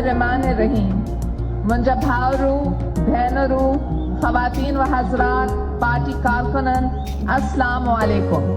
الرحمن الرحیم. منجا بھاورو بہنرو خواتین و حضرات پارٹی کارکنن السلام علیکم.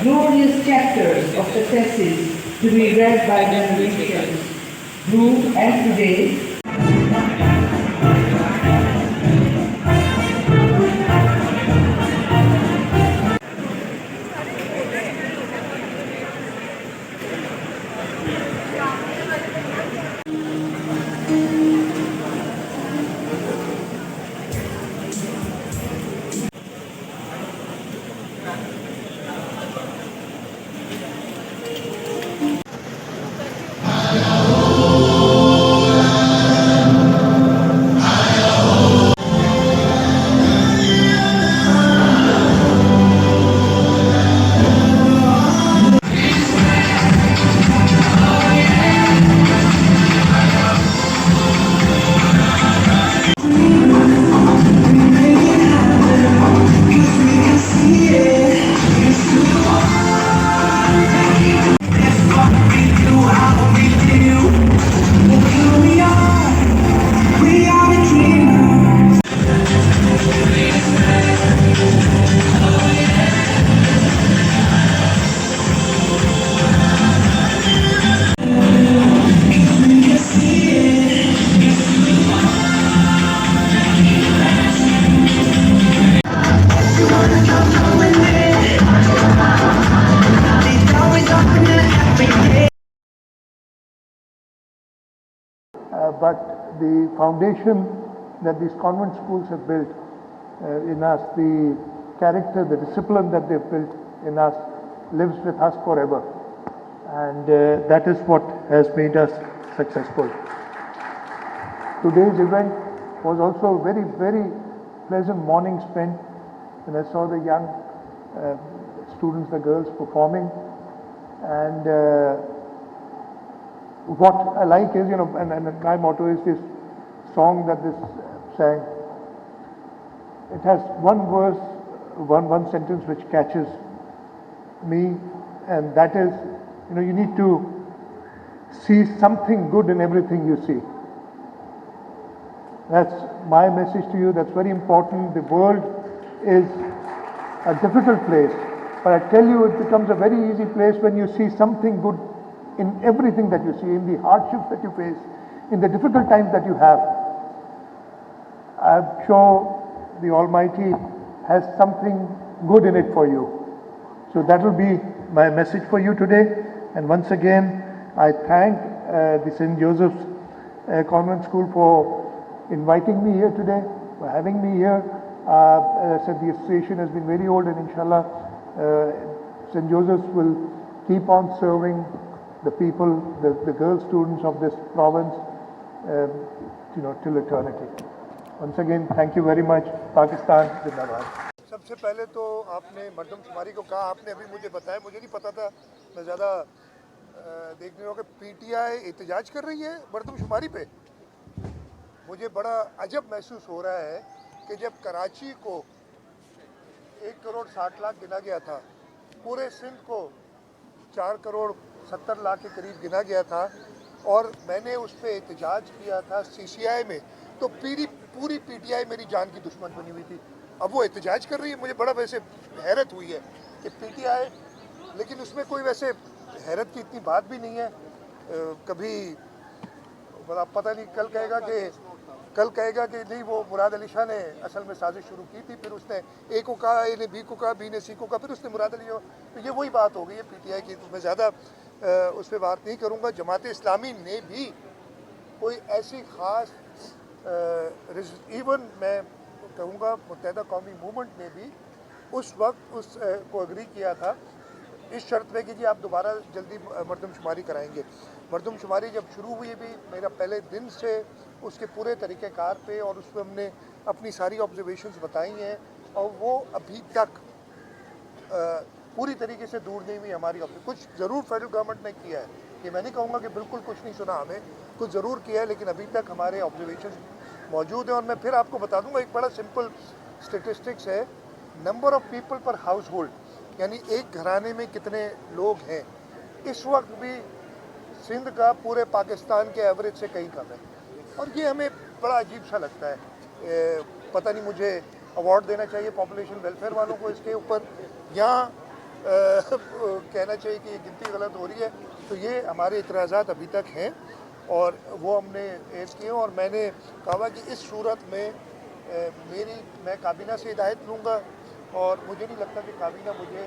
Glorious chapters of the thesis to be read by generations grew and today but the foundation that these convent schools have built in us, the character, the discipline that they've built in us lives with us forever. And that is what has made us successful. Today's event was also a very, very pleasant morning spent when I saw the young students, the girls performing. And what I like is, and my motto is this song that this sang. It has one verse, one sentence which catches me, and that is, you need to see something good in everything you see. That's my message to you. That's very important. The world is a difficult place, But I tell you, it becomes a very easy place when you see something good in everything that you see, in the hardships that you face, in the difficult times that you have. I'm sure the Almighty has something good in it for you. So that will be my message for you today. And once again, I thank the St. Joseph's Convent School for inviting me here today, for having me here. As I said, the association has been very old, and inshallah, St. Joseph's will keep on serving the people, the girl students of this province, till eternity. Once again, thank you very much. Pakistan Zindabad. سب سے پہلے تو آپ نے مردم شماری کو کہا، آپ نے ابھی مجھے بتایا، مجھے نہیں پتا تھا، میں زیادہ دیکھنے ہوں کہ پی ٹی آئی احتجاج کر رہی ہے مردم شماری پہ. مجھے بڑا عجب محسوس ہو رہا ہے کہ جب کراچی کو 1,60,00,000 گنا گیا تھا، پورے سندھ کو 4,70,00,000 کے قریب گنا گیا تھا، اور میں نے اس پہ احتجاج کیا تھا CCI میں، تو پوری پی ٹی آئی میری جان کی دشمن بنی ہوئی تھی. اب وہ احتجاج کر رہی ہے. مجھے بڑا ویسے حیرت ہوئی ہے کہ پی ٹی آئی، لیکن اس میں کوئی ویسے حیرت کی اتنی بات بھی نہیں ہے. کبھی پتہ نہیں، کل کہے گا کہ نہیں وہ مراد علی شاہ نے اصل میں سازش شروع کی تھی، پھر اس نے اے کو کہا، اے نے بی کو کہا، بی نے سی کو کہا، پھر اس نے مراد علی. تو یہ وہی بات ہو گئی ہے پی ٹی آئی کی. تو میں زیادہ اس پہ بات نہیں کروں گا. جماعت اسلامی نے بھی کوئی ایسی خاص ایون میں کہوں گا متحدہ قومی موومنٹ نے بھی اس وقت اس کو اگری کیا تھا اس شرط پہ کہ جی آپ دوبارہ جلدی مردم شماری کرائیں گے. مردم شماری جب شروع ہوئی بھی، میرا پہلے دن سے اس کے پورے طریقہ کار پہ، اور اس پہ ہم نے اپنی ساری آبزرویشنز بتائی ہیں، اور وہ ابھی تک پوری طریقے سے دور نہیں ہوئی ہماری. کچھ ضرور فیڈرل گورنمنٹ نے کیا ہے، یہ میں نہیں کہوں گا کہ بالکل کچھ نہیں سنا ہمیں، کچھ ضرور کیا ہے، لیکن ابھی تک ہمارے آبزرویشنز موجود ہیں. اور میں پھر آپ کو بتا دوں گا، ایک بڑا سمپل اسٹیٹسٹکس ہے، number of people per house hold, یعنی ایک گھرانے میں کتنے لوگ ہیں. اس وقت بھی سندھ کا پورے پاکستان کے ایوریج سے کہیں کم ہے، اور یہ ہمیں بڑا عجیب سا لگتا ہے. پتہ نہیں، مجھے ایوارڈ دینا چاہیے پاپولیشن ویلفیئر والوں کو اس کے اوپر، یا کہنا چاہیے کہ یہ گنتی غلط ہو رہی ہے. تو یہ ہمارے اعتراضات ابھی تک ہیں، اور وہ ہم نے ایز کیے. اور میں نے کہا کہ اس صورت میں میں کابینہ سے ہدایت لوں گا، اور مجھے نہیں لگتا کہ کابینہ مجھے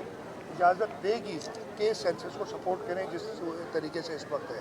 اجازت دے گی کہ سینسس کو سپورٹ کریں جس طریقے سے اس وقت ہے.